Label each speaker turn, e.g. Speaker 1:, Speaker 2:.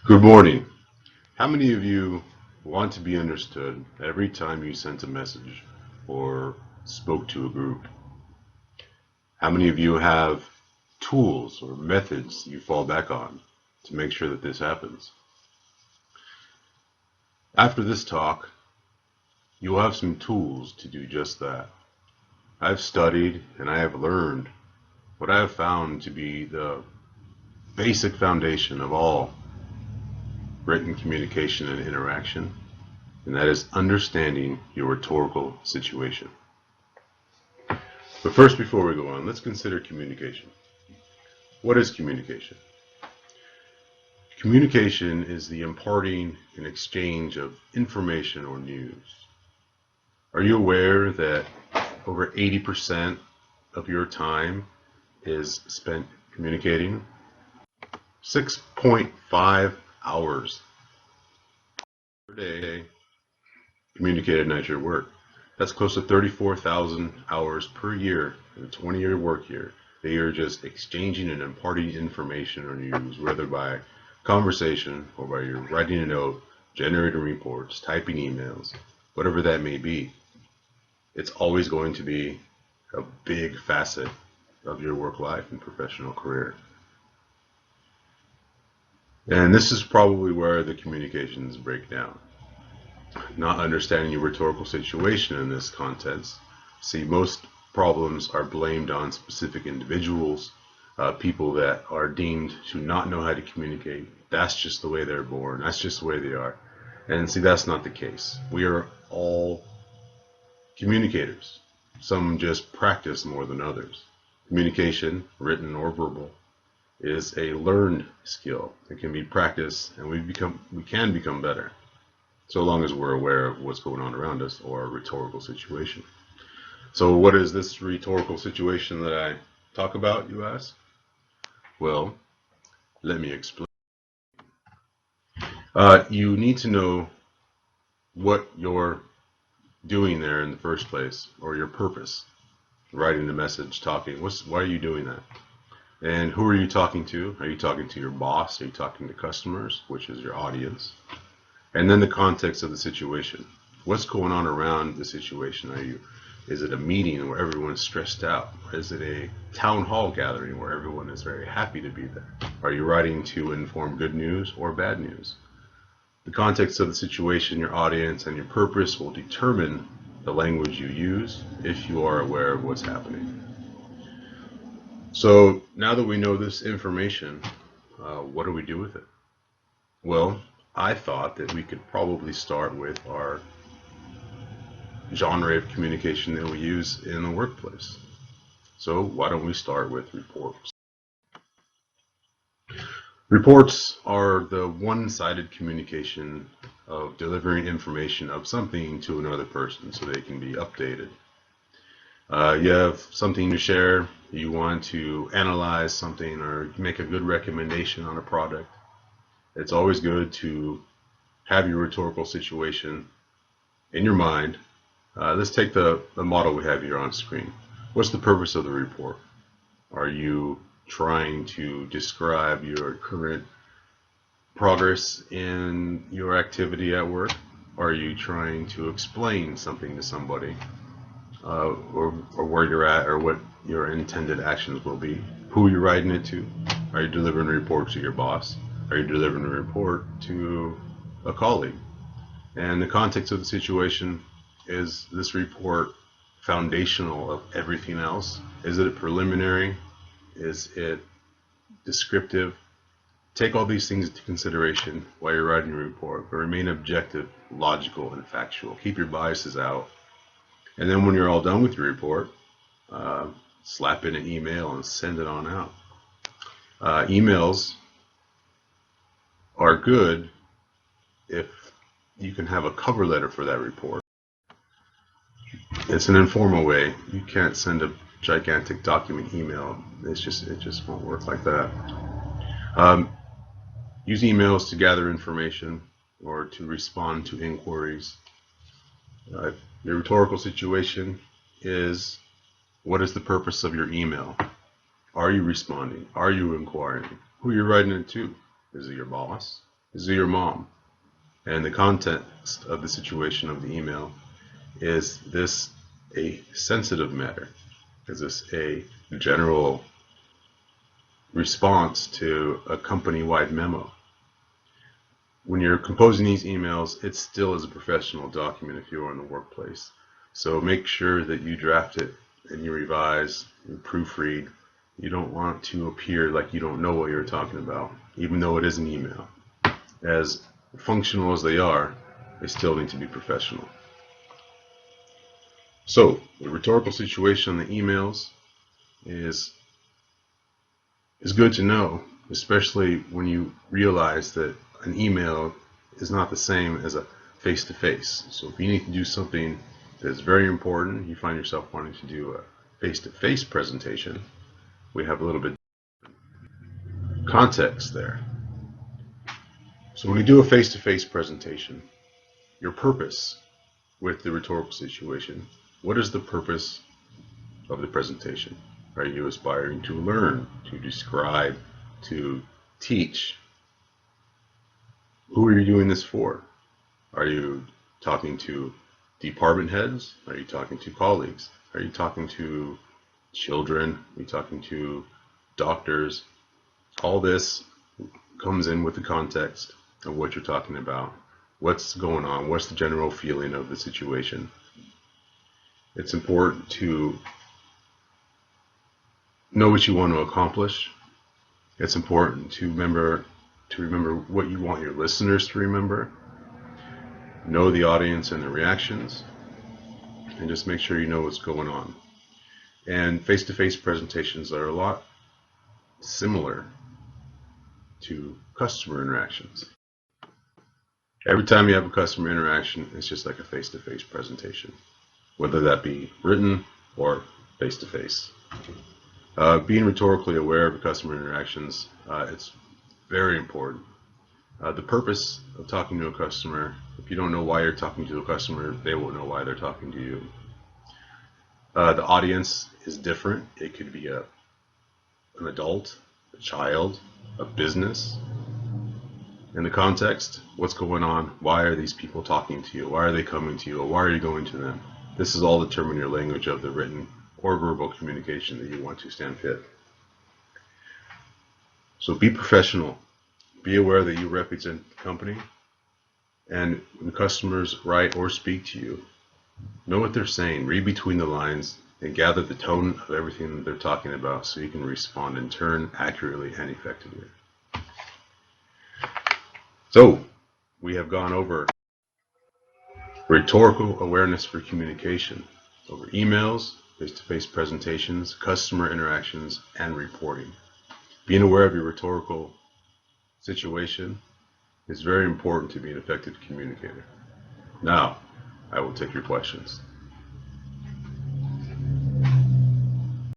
Speaker 1: Good morning. How many of you want to be understood every time you sent a message or spoke to a group? How many of you have tools or methods you fall back on to make sure that this happens? After this talk, you will have some tools to do just that. I've studied and I have learned what I have found to be the basic foundation of all written communication and interaction, and that is understanding your rhetorical situation. But first, before we go on, let's consider communication. What is communication? Communication is the imparting and exchange of information or news. Are you aware that over 80% of your time is spent communicating? 6.5 hours per day communicated at your work. That's close to 34,000 hours per year in a 20-year work year that you're just exchanging and imparting information or news, whether by conversation or by you writing a note, generating reports, typing emails, whatever that may be. It's always going to be a big facet of your work life and professional career. And this is probably where the communications break down. Not understanding your rhetorical situation in this context. See, most problems are blamed on specific individuals, people that are deemed to not know how to communicate. That's just the way they're born. That's just the way they are. And see, that's not the case. We are all communicators. Some just practice more than others. Communication, written or verbal, is a learned skill. It can be practiced, and we can become better, so long as we're aware of what's going on around us or a rhetorical situation. So what is this rhetorical situation that I talk about, you ask? Well, let me explain. You need to know what you're doing there in the first place, or your purpose. Writing the message, talking. Why are you doing that? And who are you talking to? Are you talking to your boss? Are you talking to customers, which is your audience? And then the context of the situation. What's going on around the situation? Is it a meeting where everyone's stressed out? Or is it a town hall gathering where everyone is very happy to be there? Are you writing to inform good news or bad news? The context of the situation, your audience, and your purpose will determine the language you use if you are aware of what's happening. So now that we know this information, what do we do with it? Well, I thought that we could probably start with our genre of communication that we use in the workplace. So why don't we start with reports? Reports are the one-sided communication of delivering information of something to another person so they can be updated. You have something to share, you want to analyze something or make a good recommendation on a product. It's always good to have your rhetorical situation in your mind. Let's take the model we have here on screen. What's the purpose of the report? Are you trying to describe your current progress in your activity at work? Are you trying to explain something to somebody, or where you're at, or what your intended actions will be? Who you're writing it to? Are you delivering a report to your boss? Are you delivering a report to a colleague? And the context of the situation, is this report foundational of everything else? Is it preliminary? Is it descriptive? Take all these things into consideration while you're writing your report, but remain objective, logical, and factual. Keep your biases out. And then when you're all done with your report, slap in an email and send it on out. Emails are good if you can have a cover letter for that report. It's an informal way. You can't send a gigantic document email. It just won't work like that. Use emails to gather information or to respond to inquiries. Your rhetorical situation is, what is the purpose of your email? Are you responding? Are you inquiring? Who are you writing it to? Is it your boss? Is it your mom? And the context of the situation of the email, is this a sensitive matter? Is this a general response to a company-wide memo? When you're composing these emails, it still is a professional document if you're in the workplace. So make sure that you draft it and you revise, you proofread. You don't want to appear like you don't know what you're talking about, even though it is an email. As functional as they are, they still need to be professional. So the rhetorical situation on the emails is good to know, especially when you realize that an email is not the same as a face-to-face. So if you need to do something that's very important, you find yourself wanting to do a face-to-face presentation, we have a little bit of context there. So when you do a face-to-face presentation, your purpose with the rhetorical situation, what is the purpose of the presentation? Are you aspiring to learn, to describe, to teach? Who are you doing this for? Are you talking to department heads? Are you talking to colleagues? Are you talking to children? Are you talking to doctors? All this comes in with the context of what you're talking about. What's going on? What's the general feeling of the situation? It's important to know what you want to accomplish. It's important to remember what you want your listeners to remember. Know the audience and the reactions, and just make sure you know what's going on. And face-to-face presentations are a lot similar to customer interactions. Every time you have a customer interaction, it's just like a face-to-face presentation, whether that be written or face-to-face. Being rhetorically aware of customer interactions, it's very important. The purpose of talking to a customer, if you don't know why you're talking to a customer, they won't know why they're talking to you. The audience is different. It could be an adult, a child, a business. In the context, what's going on? Why are these people talking to you? Why are they coming to you? Or why are you going to them? This is all determined your language of the written or verbal communication that you want to stand fit. So be professional. Be aware that you represent the company, and when customers write or speak to you, know what they're saying, read between the lines, and gather the tone of everything that they're talking about so you can respond in turn accurately and effectively. So, we have gone over rhetorical awareness for communication, over emails, face-to-face presentations, customer interactions, and reporting. Being aware of your rhetorical situation is very important to be an effective communicator. Now, I will take your questions.